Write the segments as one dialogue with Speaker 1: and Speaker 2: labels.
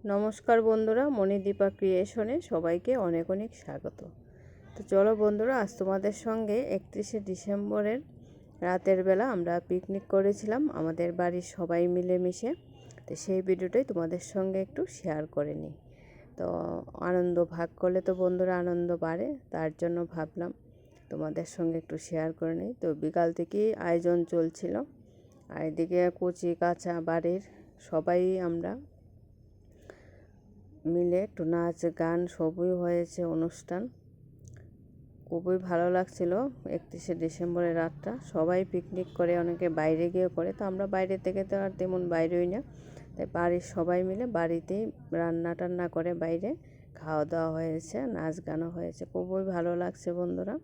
Speaker 1: নমস্কার বন্ধুরা, মণিদীপা ক্রিয়েশনে সবাইকে অনেক অনেক স্বাগত। তো চলো বন্ধুরা, আজ তোমাদের সঙ্গে 31শে ডিসেম্বরের রাতের বেলা আমরা পিকনিক করেছিলাম আমাদের বাড়ির সবাই মিলেমিশে। তো সেই ভিডিওটাই তোমাদের সঙ্গে একটু শেয়ার করে নিই। তো আনন্দ ভাগ করলে তো বন্ধুরা আনন্দ বাড়ে, তার জন্য ভাবলাম তোমাদের সঙ্গে একটু শেয়ার করে নিই। তো বিকাল থেকেই আয়োজন চলছিল, আর এদিকে কচি কাঁচা বাড়ির সবাই আমরা মিলে একটু নাচ গান সবই হয়েছে অনুষ্ঠান। খুবই ভালো লাগছিল 31শে ডিসেম্বরের রাতটা। সবাই পিকনিক করে, অনেকে বাইরে গিয়ে করে, তো আমরা বাইরে থেকে তো আর তেমন বাইরেই না, তাই বাড়ির সবাই মিলে বাড়িতেই রান্না টান্না করে বাইরে খাওয়া দাওয়া হয়েছে, নাচ গানও হয়েছে। খুবই ভালো লাগছে বন্ধুরা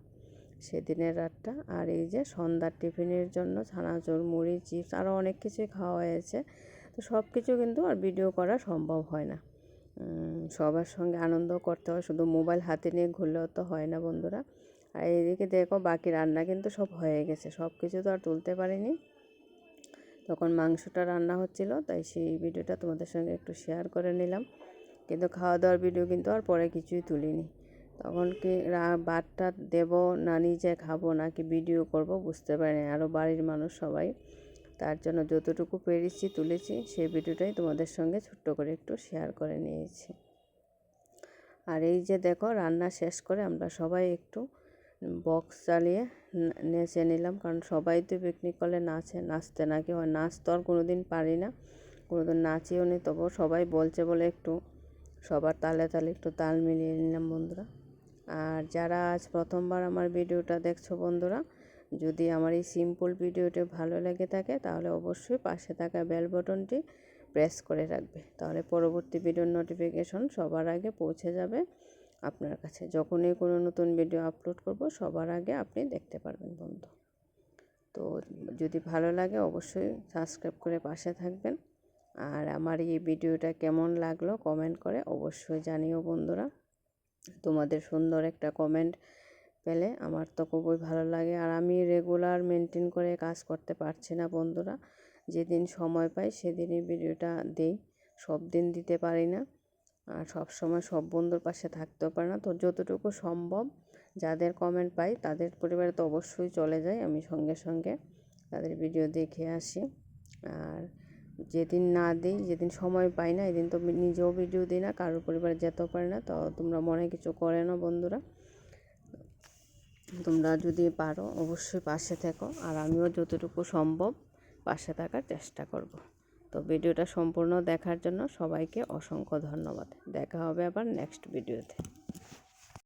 Speaker 1: সেদিনের রাতটা। আর এই যে সন্ধ্যার টিফিনের জন্য ছানাচুর, মুড়ি, চিপস আরও অনেক কিছুই খাওয়া হয়েছে। তো সব কিছু কিন্তু আর ভিডিও করা সম্ভব হয় না, সবার সঙ্গে আনন্দ করতে হয়, শুধু মোবাইল হাতে নিয়ে ঘুরলেও তো হয় না বন্ধুরা। আর এইদিকে দেখো বাকি রান্না কিন্তু সব হয়ে গেছে, সব কিছু তো আর তুলতে পারিনি, তখন মাংসটা রান্না হচ্ছিল, তাই সেই ভিডিওটা তোমাদের সঙ্গে একটু শেয়ার করে নিলাম। কিন্তু খাওয়া দাওয়ার ভিডিও কিন্তু আর পরে কিছুই তুলিনি। তখন কি বাদটা দেবো না নিজে খাবো নাকি ভিডিও করব বুঝতে পারিনি, আরও বাড়ির মানুষ সবাই, তার জন্য যতটুকু পেরেছি তুলেছি, সেই ভিডিওটাই তোমাদের সঙ্গে ছোট্ট করে একটু শেয়ার করে নিয়েছি। আর এই যে দেখো রান্না শেষ করে আমরা সবাই একটু বক্স চালিয়ে নেচে নিলাম, কারণ সবাই তো পিকনিক করলে নাচতে নাকি হয়, নাচ তো আর কোনো দিন পারি না, কোনো দিন নাচিও নি, তবুও সবাই বলছে বলে একটু সবার তালে তালে একটু তাল মিলিয়ে নিলাম বন্ধুরা। আর যারা আজ প্রথমবার আমার ভিডিওটা দেখছো বন্ধুরা, যদি আমার এই সিম্পল ভিডিওটি ভালো লেগে থাকে তাহলে অবশ্যই পাশে থাকা বেল বাটনটি প্রেস করে রাখবে, তাহলে পরবর্তী ভিডিওর নোটিফিকেশন সবার আগে পৌঁছে যাবে আপনার কাছে। যখনই কোনো নতুন ভিডিও আপলোড করব সবার আগে আপনি দেখতে পারবেন বন্ধু। তো যদি ভালো লাগে অবশ্যই সাবস্ক্রাইব করে পাশে থাকবেন। আর আমার এই ভিডিওটা কেমন লাগলো কমেন্ট করে অবশ্যই জানিও বন্ধুরা। তোমাদের সুন্দর একটা কমেন্ট পেলে আমার তো খুবই ভালো লাগে। আর আমি রেগুলার মেনটেন করে কাজ করতে পারছি না বন্ধুরা, যেদিন সময় পাই সেদিনই ভিডিওটা দিই, সব দিন দিতে পারি না, আর সব সময় সব বন্ধুর পাশে থাকতেও পারে না। তো যতটুকু সম্ভব যাদের কমেন্ট পাই তাদের পরিবারে তো অবশ্যই চলে যাই, আমি সঙ্গে সঙ্গে তাদের ভিডিও দেখে আসি। আর যেদিন না দিই, যেদিন সময় পাই না, এদিন তো নিজেও ভিডিও দিই না, কারোর পরিবারে যেতেও পারি না। তো তোমরা মনে কিছু করে না বন্ধুরা, তোমরা যদি পারো অবশ্যই পাশে থেকো, আর আমিও যতটুকু সম্ভব পাশে থাকার চেষ্টা করব। তো ভিডিওটা সম্পূর্ণ দেখার জন্য সবাইকে অসংখ্য ধন্যবাদ। দেখা হবে আবার নেক্সট ভিডিওতে।